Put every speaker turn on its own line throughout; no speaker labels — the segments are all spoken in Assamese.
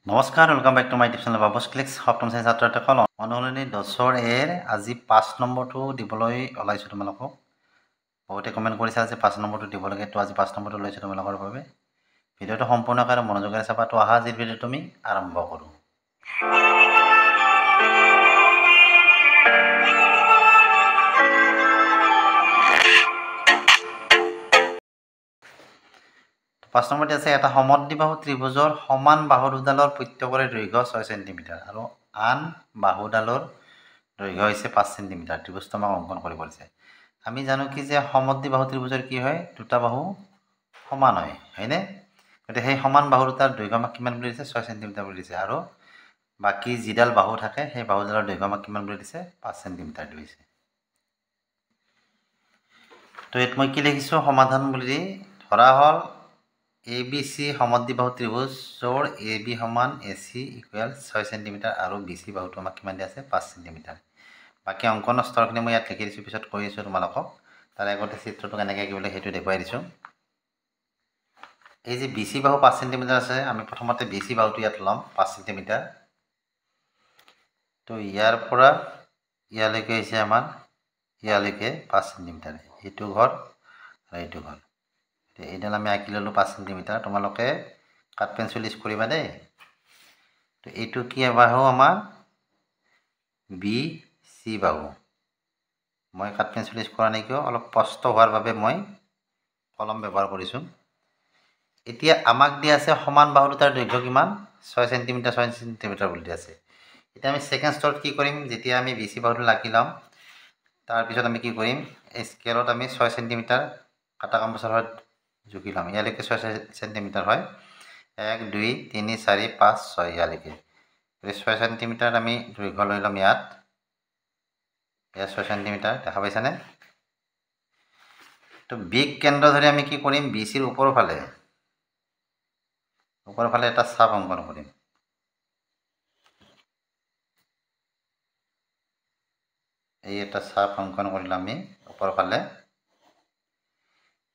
নমস্কাৰ, welcome back to my YouTube channel Babu's clicks. সপ্তম শ্ৰেণীৰ ছাত্ৰসকল অনুশীলনী 10 এৰ আজি 5 নম্বৰটো দিবলৈ ওলাইছোঁ তোমালোকক। বহুতে কমেণ্ট কৰিছে আজি 5 নম্বৰটো দিব লাগে, তো আজি 5 নম্বৰটো লৈছোঁ তোমালোকৰ বাবে। ভিডিঅ'টো সম্পূৰ্ণকৈ মনোযোগেৰে চাবা। তো আহা আজিৰ ভিডিঅ'টো আমি আৰম্ভ কৰোঁ। পাঁচ নম্বৰটি আছে এটা সমদ্বিবাহু ত্ৰিভুজৰ সমান বাহু দুডালৰ প্ৰত্যেকৰে দৈৰ্ঘ্য 6 সেণ্টিমিটাৰ আৰু আন বাহুডালৰ দৈৰ্ঘ্য হৈছে 5 সেণ্টিমিটাৰ। ত্ৰিভুজটো আমাক অংকন কৰিব দিছে। আমি জানো কি যে সমদ্বিবাহু ত্ৰিভুজৰ কি হয়, দুটা বাহু সমান হয়, হয়নে? গতিকে সেই সমান বাহু দুটাৰ দৈৰ্ঘ্য আমাক কিমান বুলি দিছে? 6 সেণ্টিমিটাৰ বুলি দিছে। আৰু বাকী যিডাল বাহু থাকে সেই বাহুডালৰ দৈৰ্ঘ্য আমাক কিমান বুলি দিছে? 5 সেণ্টিমিটাৰ দিছে। তো ইয়াত মই কি লিখিছোঁ? সমাধান বুলি ধৰা হ'ল ABC সমদ্বিবাহু ত্ৰিভুজৰ AB সমান AC ইকুৱেল 6 সেণ্টিমিটাৰ আৰু BC বাহুটো আমাক কিমান দিয়া আছে? 5 সেণ্টিমিটাৰ। বাকী অংকনৰ স্তৰখিনি মই ইয়াত লিখি দিছোঁ, পিছত কৈ আছোঁ তোমালোকক। তাৰ আগতে চিত্ৰটো কেনেকৈ কি বোলে সেইটো দেখুৱাই দিছোঁ। এই যে BC বাহু 5 সেণ্টিমিটাৰ আছে, আমি প্ৰথমতে BC বাহুটো ইয়াত ল'ম 5 সেণ্টিমিটাৰ। তো ইয়াৰ পৰা ইয়ালৈকে হৈছে আমাৰ ইয়ালৈকে 5 সেণ্টিমিটাৰ। এইটো ঘৰ আৰু এইটো ঘৰ। এইডাল আমি আঁকি ল'লোঁ 5 সেণ্টিমিটাৰ। তোমালোকে কাঠ পেঞ্চিল ইউজ কৰিবা দেই। তো এইটো কি বাহু? আমাৰ BC বাহু। মই কাঠ পেঞ্চিল ইউজ কৰা নাই কিয়? অলপ স্পষ্ট হোৱাৰ বাবে মই কলম ব্যৱহাৰ কৰিছোঁ। এতিয়া আমাক দিয়া আছে সমান বাহু দুটাৰ দৈৰ্ঘ্য কিমান? 6 সেণ্টিমিটাৰ 6 সেণ্টিমিটাৰ বুলি দিয়া আছে। এতিয়া আমি ছেকেণ্ড স্তৰত কি কৰিম? যেতিয়া আমি BC বাহুটো আঁকি ল'ম, তাৰপিছত আমি কি কৰিম? এই স্কেলত আমি 6 সেণ্টিমিটাৰ কাটা কম্পাছৰ হয় জুখি ল'ম। ইয়ালৈকে 6 সেণ্টিমিটাৰ হয়। 1 2 3 4 5 6 ইয়ালৈকে 6 সেণ্টিমিটাৰ আমি দৈৰ্ঘ্য লৈ ল'ম। ইয়াত 6 সেণ্টিমিটাৰ দেখা পাইছানে? তো বিগ কেন্দ্ৰ ধৰি আমি কি কৰিম? BCৰ ওপৰৰ ফালে এটা চাপ অংকন কৰিম। এই এটা চাপ অংকন কৰিলোঁ আমি ওপৰৰ ফালে।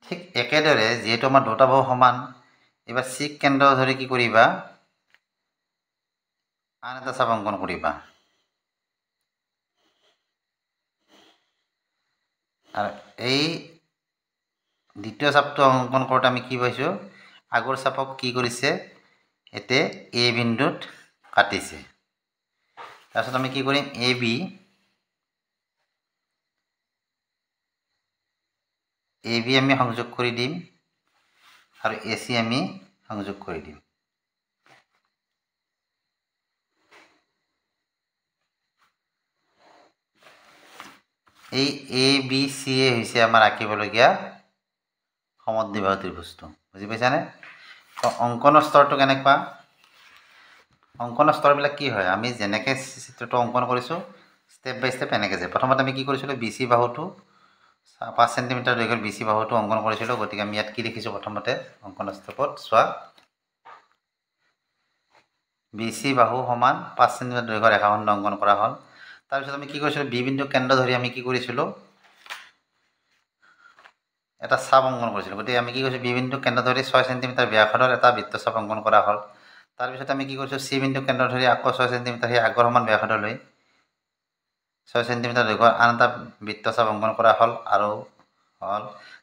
ঠিক একেদৰে যিহেতু আমাৰ দুটা বাহু সমান, এবাৰ C কেন্দ্ৰ ধৰি কি কৰিবা? আন এটা চাপ অংকন কৰিবা। আৰু এই দ্বিতীয় চাপটো অংকন কৰোঁতে আমি কি পাইছোঁ? আগৰ চাপক কি কৰিছে? এতে A বিন্দুত কাটিছে। তাৰপিছত আমি কি কৰিম? AB আমি সংযোগ কৰি দিম আৰু AC আমি সংযোগ কৰি দিম। এই ABC হৈছে আমাৰ আঁকিবলগীয়া সমদ্বিবাহু ত্ৰিভুজটো। বুজি পাইছানে? তো অংকনৰ স্তৰটো কেনেকুৱা? অংকনৰ স্তৰবিলাক কি হয়? আমি যেনেকৈ চিত্ৰটো অংকন কৰিছোঁ ষ্টেপ বাই ষ্টেপ এনেকৈ যায়। প্ৰথমতে আমি কি কৰিছিলোঁ? BC বাহুটো 5 সেণ্টিমিটাৰ দৈৰ্ঘ্যৰ BC বাহুটো অংকন কৰিছিলোঁ। গতিকে আমি ইয়াত কি লিখিছোঁ? প্ৰথমতে অংকন ষ্টেপত চোৱা, BC বাহু সমান 5 সেণ্টিমিটাৰ দৈৰ্ঘ্যৰ ৰেখাখণ্ড অংকন কৰা হ'ল। তাৰপিছত আমি কি কৰিছিলোঁ? B বিন্দু কেন্দ্ৰ ধৰি আমি কি কৰিছিলোঁ? এটা চাপ অংকন কৰিছিলোঁ। গতিকে আমি কি কৰিছোঁ? B বিন্দু কেন্দ্ৰ ধৰি 6 সেণ্টিমিটাৰ ব্যাসাৰ্ধৰ এটা বৃত্তচাপ অংকন কৰা হ'ল। তাৰপিছত আমি কি কৰিছোঁ? C বিন্দু কেন্দ্ৰ ধৰি আকৌ 6 সেণ্টিমিটাৰ সেই আগৰ সমান ব্যাসাৰ্ধলৈ 6 সেণ্টিমিটাৰ দৈৰ্ঘ্যৰ আন এটা বৃত্তচাপ অংকন কৰা হ'ল আৰু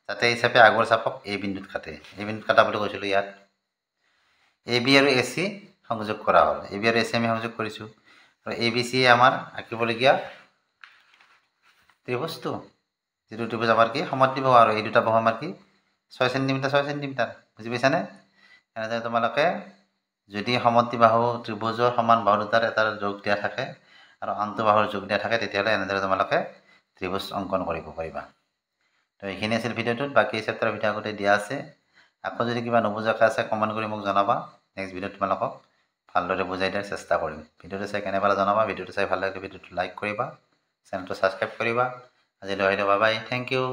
যাতে এই চাপে আগৰ চাপক A বিন্দুত কাটে। A বিন্দুত কাটা বুলি কৈছিলোঁ। ইয়াত AB আৰু AC সংযোগ কৰা হ'ল। AB আৰু AC আমি সংযোগ কৰিছোঁ আৰু ABC আমাৰ আঁকিবলগীয়া ত্ৰিভুজটো, যিটো ত্ৰিভুজ আমাৰ কি? সমদ্বিবাহু। আৰু এই দুটা বাহু আমাৰ কি? 6 সেণ্টিমিটাৰ 6 সেণ্টিমিটাৰ। বুজি পাইছানে? এনেদৰে তোমালোকে যদি সমদ্বিবাহু ত্ৰিভুজৰ সমান বাহু দুটাৰ এটাৰ যোগ দিয়া থাকে আৰু আনটো বাহুৰ যোগ দিয়া থাকে, তেতিয়াহ'লে এনেদৰে তোমালোকে ত্ৰিভুজ অংকন কৰিব পাৰিবা। তো এইখিনি আছিল ভিডিঅ'টোত। বাকী চেপ্টাৰৰ ভিডিঅ' আগতে দিয়া আছে। আকৌ যদি কিবা নুবুজাকৈ আছে কমেণ্ট কৰি মোক জনাবা। নেক্সট ভিডিঅ'ত তোমালোকক ভালদৰে বুজাই দিয়াৰ চেষ্টা কৰিম। ভিডিঅ'টো চাই কেনে পালা জনাবা। ভিডিঅ'টো চাই ভাল লাগিলে ভিডিঅ'টো লাইক কৰিবা, চেনেলটো ছাবস্ক্ৰাইব কৰিবা। আজিলৈ আহিলোঁ, বাই বাই, থেংক ইউ।